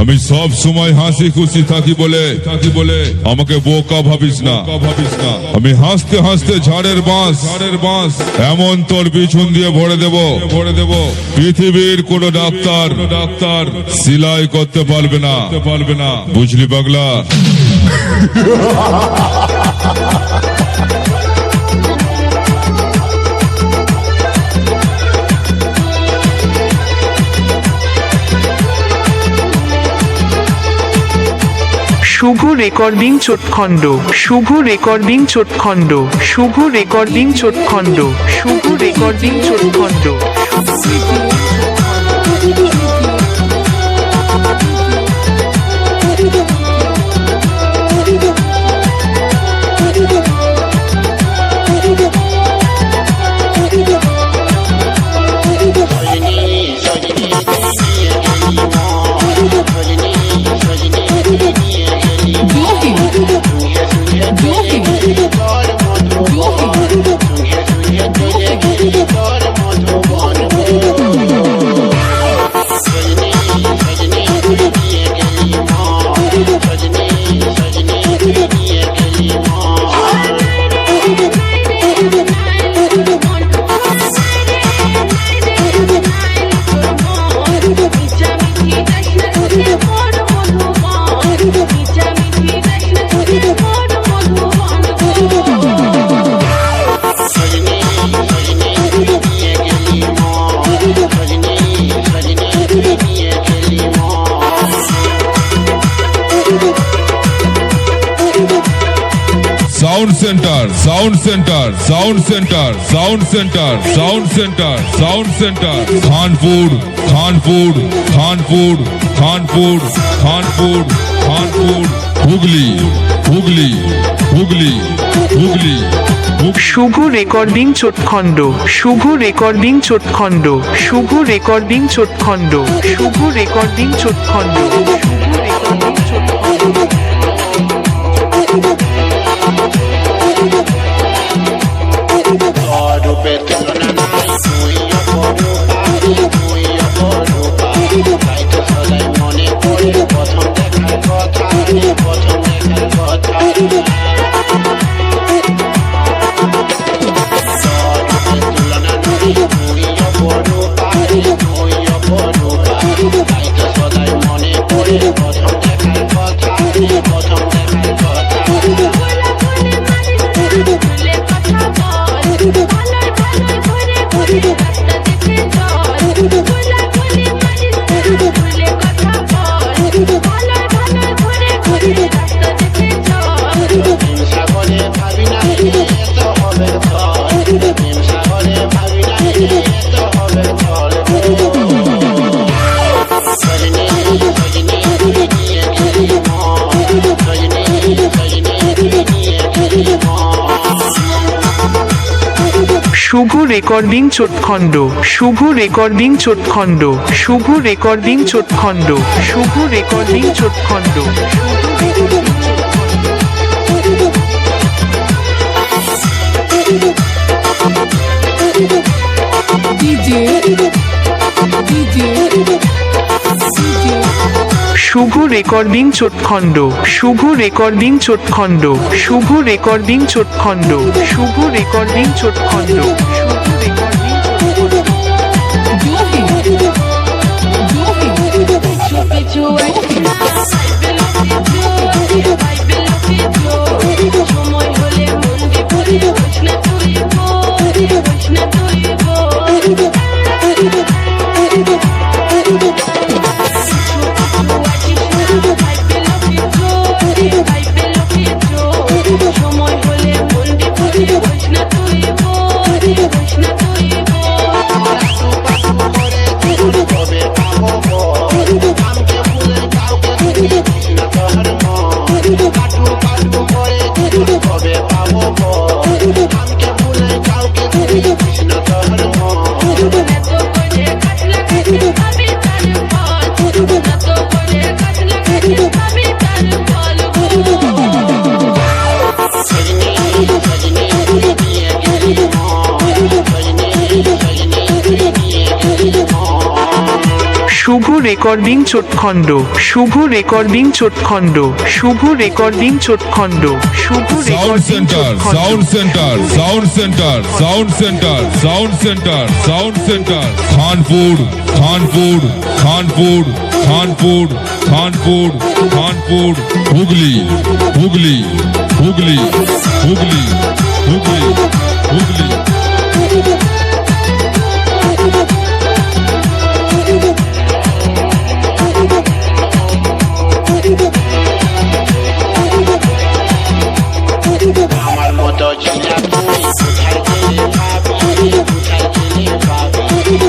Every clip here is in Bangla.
আমি সব সময় হাসি খুশি থাকি বলে আমাকে বোকা ভাবিস না। আমি হাসতে হাসতে ঝাড়ের বাঁশ এমন তোর পিছন দিয়ে ভরে দেব পৃথিবীর কোন ডাক্তার সিলাই করতে পারবে না। বুঝলি পাগলা? Shubho recording চোটখণ্ড, Shubho recording চোটখণ্ড, Shubho recording চোটখণ্ড, Shubho recording চোটখণ্ড। Sound centre Khanpur Hooghly. Shubho recording চোটখণ্ড, Shubho recording চোটখণ্ড, Shubho recording চোটখণ্ড, Shubho recording চোটখণ্ড, Shubho recording চোটখণ্ড। Shubho recording চোটখণ্ড, Shubho recording চোটখণ্ড, Shubho recording চোটখণ্ড, Shubho recording চোটখণ্ড। Shubho recording চোটখণ্ড, Shubho recording চোটখণ্ড, Shubho recording চোটখণ্ড, Shubho recording চোটখণ্ড, Shubho recording Shubho recording চোটখণ্ড Shubho recording চোটখণ্ড Shubho recording চোটখণ্ড Shubho sound recording centre sound centre sound centre sound centre sound centre sound centre Khanpur Khanpur Khanpur Khanpur Khanpur Khanpur Hooghly Hooghly Hooghly Hooghly Hooghly Hooghly আমার মতো ছিলা তুই কোথায় গেলে ভাবি কোথায় গেলে ভাবি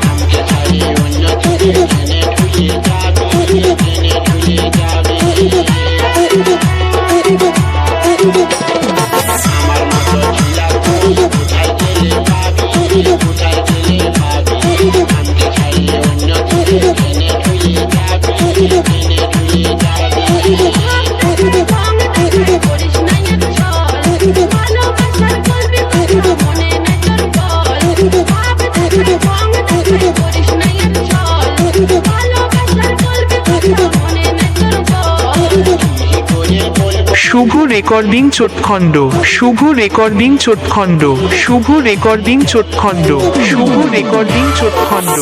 আমাকে ছাড়ি অন্য দিকে জেনে ঢুকে যাবি জেনে ঢুকে যাবি আমার মতো ছিলা তুই কোথায় গেলে ভাবি কোথায় গেলে ভাবি আমাকে ছাড়ি অন্য দিকে জেনে ঢুকে যাবি জেনে ঢুকে যাবি শুভ recording চোটখণ্ড Shubho recording চোটখণ্ড Shubho recording চোটখণ্ড Shubho recording চোটখণ্ড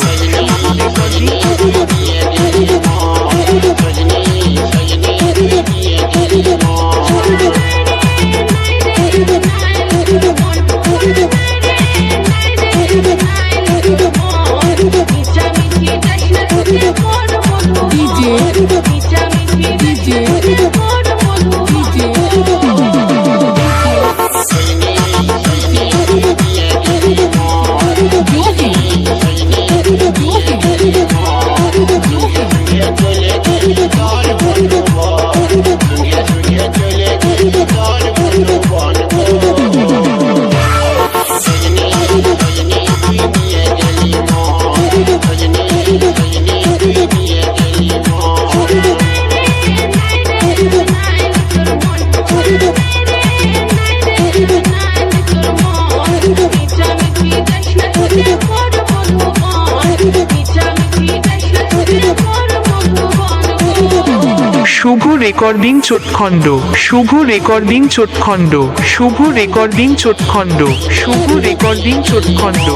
Shubho recording চোটখণ্ড Shubho recording চোটখণ্ড Shubho recording চোটখণ্ড Shubho recording চোটখণ্ড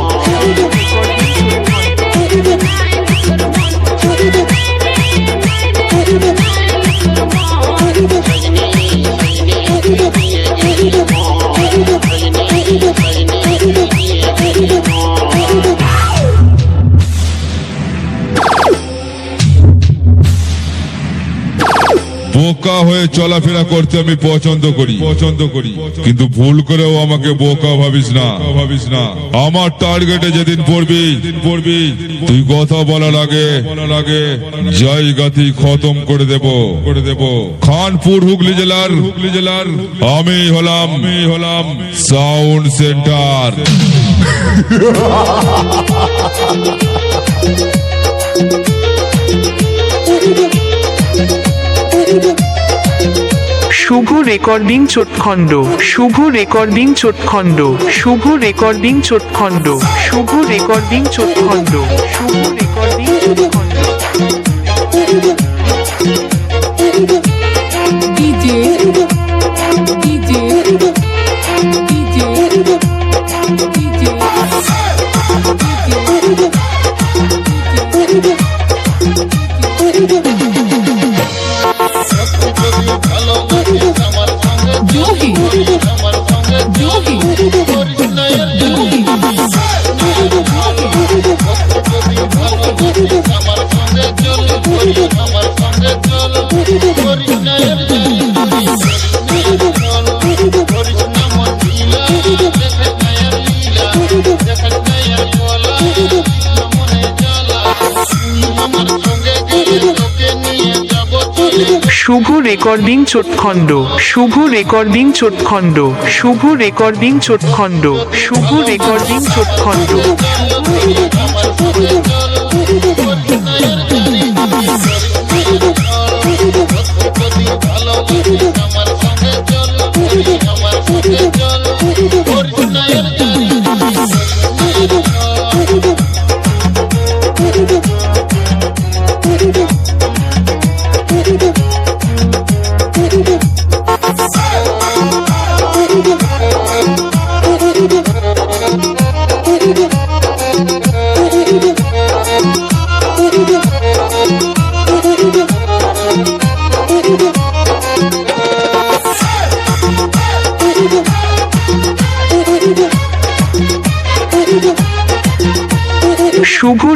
বোকা হয়ে চলাফেরা করতে আমি পছন্দ করি কিন্তু ভুল করেও আমাকে বোকা ভাবিস না আমার টার্গেটে যেদিন পড়বি তুই কথা বলার আগে জায়গাতেই খতম করে দেব খানপুর হুগলি জেলার আমি হলাম sound centre Shubho recording চোটখণ্ড Shubho recording চোটখণ্ড Shubho recording চোটখণ্ড Shubho recording চোটখণ্ড Shubho recording Chotkhanda DJ DJ DJ DJ Jogi Jogi Shubho recording চোটখণ্ড Shubho recording চোটখণ্ড Shubho recording চোটখণ্ড Shubho recording Chotkhanda আমার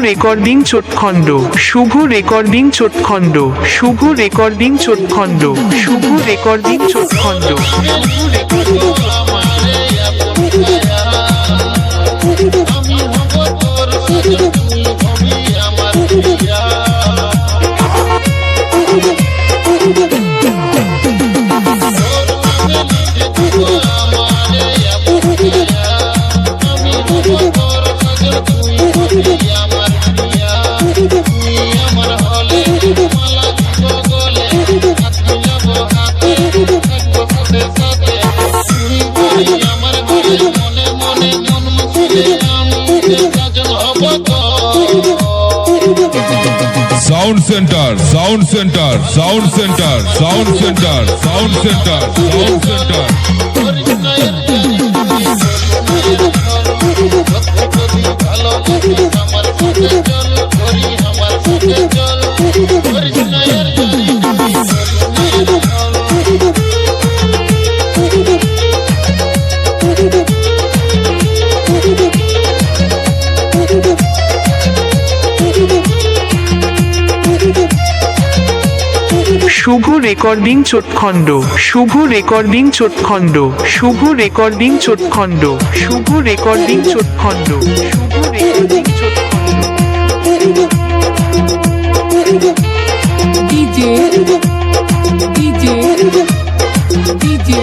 recording চোটখণ্ড Shubho recording চোটখণ্ড Shubho recording চোটখণ্ড Shubho recording Chotkhanda আমি হব তোর সাজন তুই হবি আমার প্রিয়া sound centre sound centre sound centre sound centre sound centre sound centre Shubho recording চোটখণ্ড Shubho recording চোটখণ্ড Shubho recording চোটখণ্ড Shubho recording চোটখণ্ড Shubho recording Chotkhanda DJ DJ DJ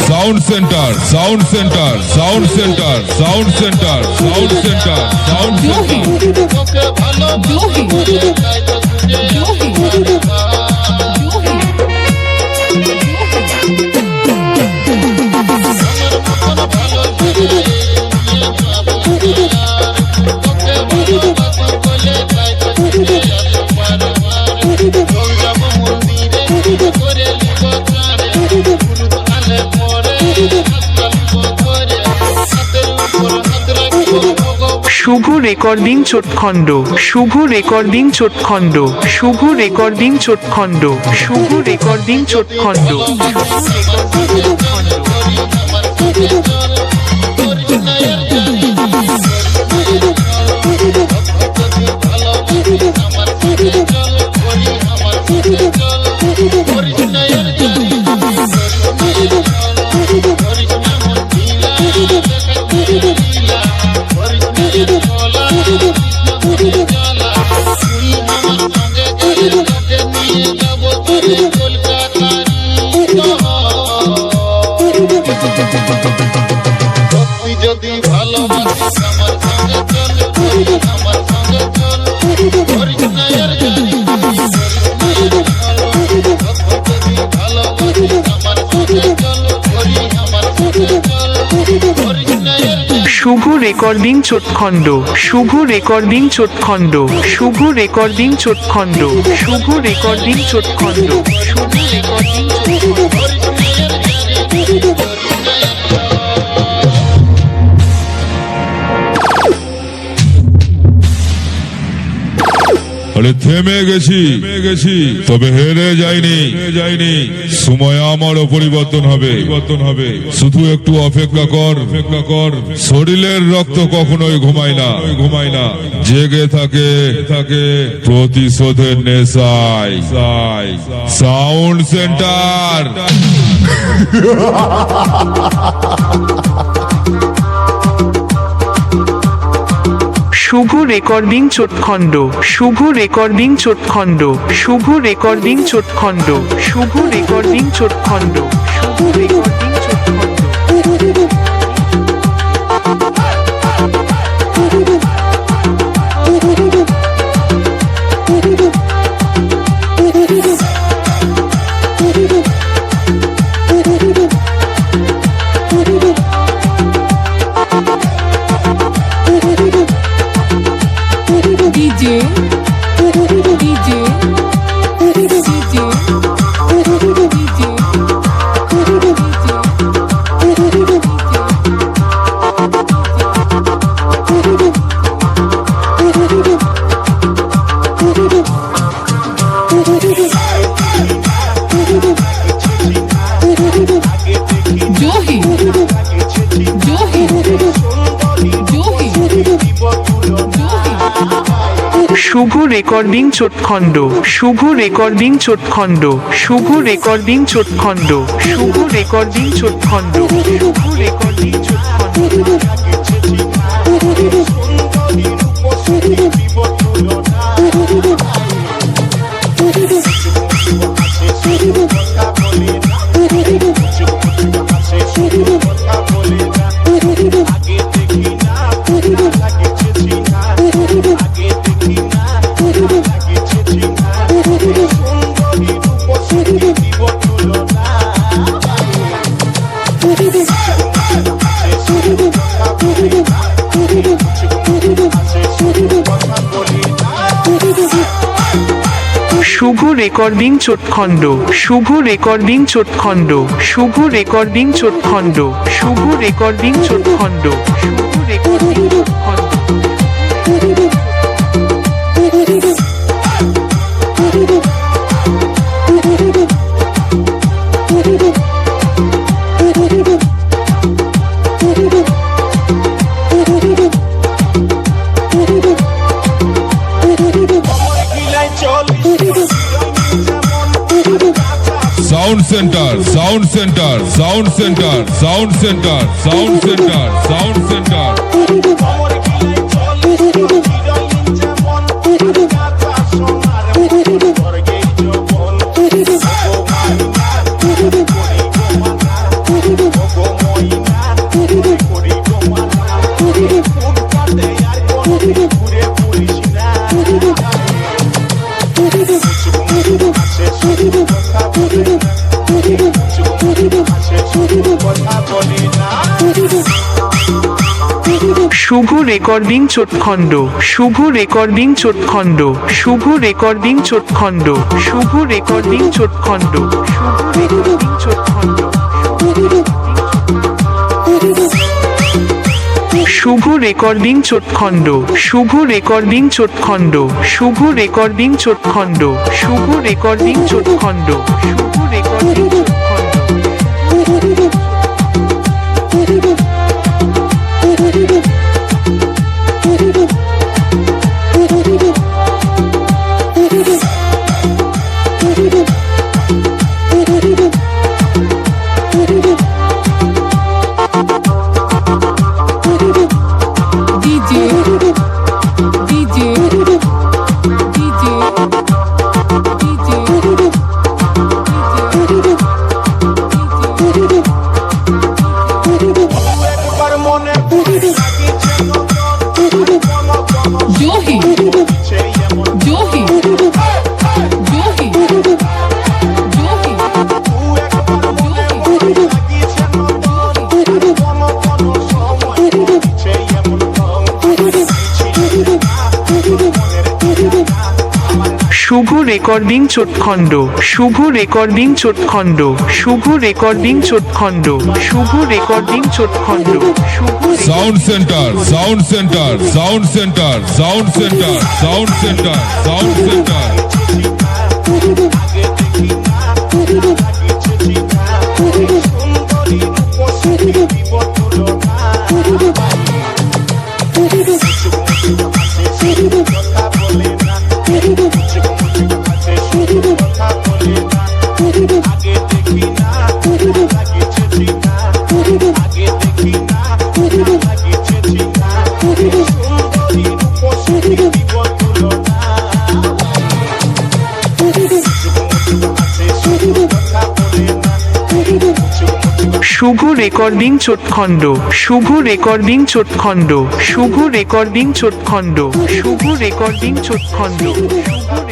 sound centre sound centre sound centre sound centre sound centre sound centre তোকে ভালো তাই তো তুঝে Shubho recording চোটখণ্ড Shubho recording চোটখণ্ড Shubho recording চোটখণ্ড Shubho recording Chotkhanda যদি ভালোবাসিস আমার সঙ্গে চল আমার সঙ্গে চল হরিনায়ের যদি ভালোবাসিস আমার সঙ্গে চল হরি আমার সঙ্গে চল হরিনায়ের শুভ recording চোটখণ্ড Shubho recording চোটখণ্ড Shubho recording চোটখণ্ড Shubho recording চোটখণ্ড Shubho recording আরে থেমে গেছি তবে হেরে যাইনি সময় আমারও পরিবর্তন হবে শুধু একটু অপেক্ষা কর শরীরের রক্ত কখনোই ঘুমায় না জেগে থাকে প্রতিশোধের নেশায় sound centre Shubho recording চোটখণ্ড Shubho recording চোটখণ্ড Shubho recording চোটখণ্ড Shubho recording চোটখণ্ড Shubho recording Chotkhanda DJ DJ DJ DJ Shubho recording চোটখণ্ড Shubho recording চোটখণ্ড Shubho recording চোটখণ্ড Shubho recording চোটখণ্ড Shubho recording চোটখণ্ড Shubho recording চোটখণ্ড Shubho recording চোটখণ্ড Shubho recording চোটখণ্ড Shubho recording চোটখণ্ড Shubho recording sound centre sound centre sound centre sound centre sound centre sound centre Shubho recording চোটখণ্ড Shubho recording চোটখণ্ড Shubho recording চোটখণ্ড Shubho recording চোটখণ্ড Shubho recording চোটখণ্ড Shubho recording চোটখণ্ড Shubho recording চোটখণ্ড Shubho recording চোটখণ্ড Shubho recording চোটখণ্ড Shubho recording জোহি জোহি জোহি জোহি Shubho recording চোটখণ্ড Shubho recording চোটখণ্ড Shubho recording চোটখণ্ড Shubho recording চোটখণ্ড Shubho sound centre sound centre sound centre sound centre sound centre sound centre Shubho recording চোটখণ্ড Shubho recording চোটখণ্ড Shubho recording চোটখণ্ড Shubho recording চোটখণ্ড শুভ